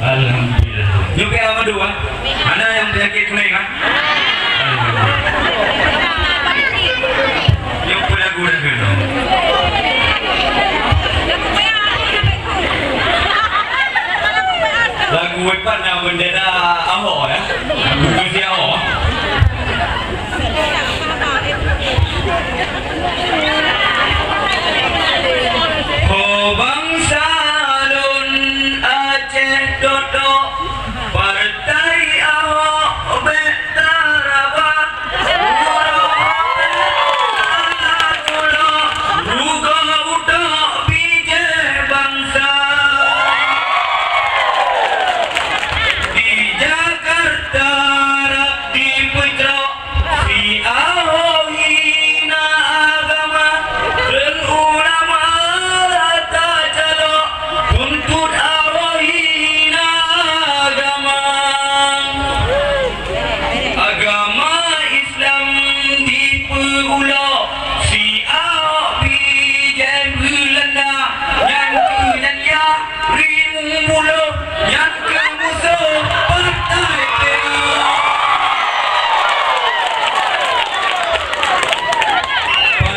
Alhamdulillah. Nyupi apa dua? Mana yang penyakit kuning kan? Nyupi lagu dah kena. Lagu wepan yang bendera Ahok ya. Lagu si Ahok. Oh bangsa lun Aceh dodok partai Ahok betaraba rugo udok bije bangsa di Jakarta di Pucro si Ahok hina agama dan ulama rata calo untuk Ahok hina agama Islam di Pulau si Ahok bijen Belanda yang kenyanya rimu mulu yang kemusuh partai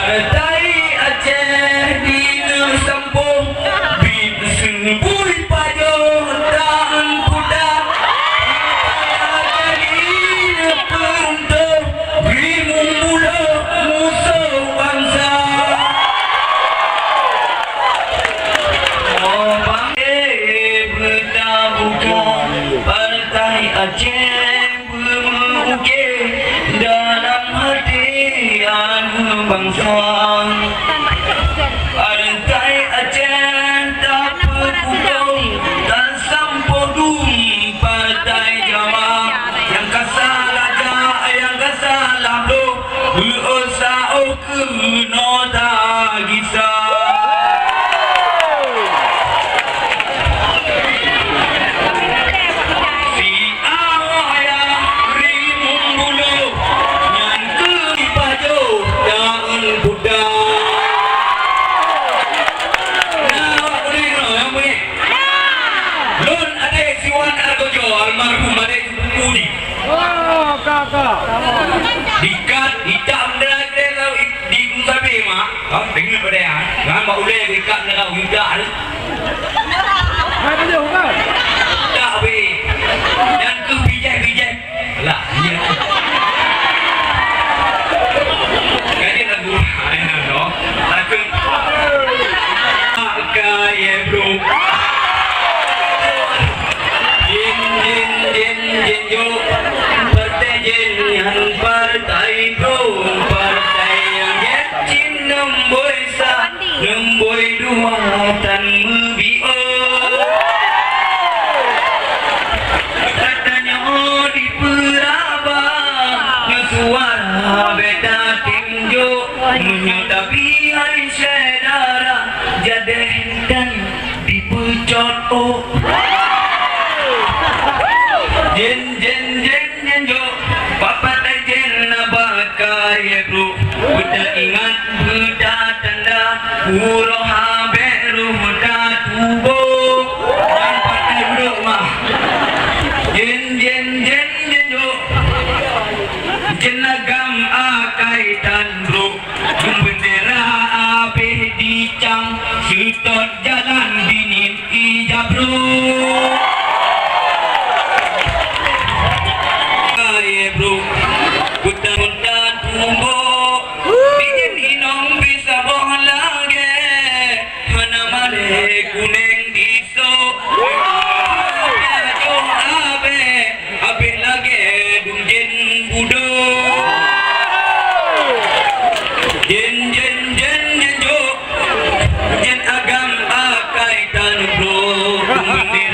Partai Aceh di Sempung Bid Senbui Pajo Dan Kuda Jadi Peruntuk Rimu mula Musuh bangsa Oh bangsa Bertabuka Partai Aceh Bermukir Dalam hati anu bangsa Partai Aceh tak berpukau dan sampodum Partai Jamaah yang kasar aja yang kasar lamdo berusaha kena tak kisah si Ahok yang rimun bulu yang ke Pajo dan Buddha Lun adek siwan argojo almarhum adek Budi. Oh, kakak. Dikat hitam derajat kau di Musabe mak. Kau dengar pada ya? Jangan bawa ulai dikat dengan hidak. Hai dia kan? Tak be. Yang ke bijak. Lah, iya. Kajian lagu ayah no. Lagu. Kaya bro. Jin yo partai jin partai pro partai yang jin nombor sa nombor dua tan mubio katanya di Peraba suara beda tinjo menyutapi hari saudara jadeh dan dipucot oh Jen yo papa jen nabaka ya bro udah ingat udah tanda uroha beru udah tubo dan pakai bro mah jen yo jenagam akai dan bro bendera abe dicang sitot jalan dinin ija bro bro mudah-mudahan tumbuh bikin inong bisa bohong lagi mana male kuning diso jo abe lagi dumjen budo jen jo jen agam akai tan bro bendera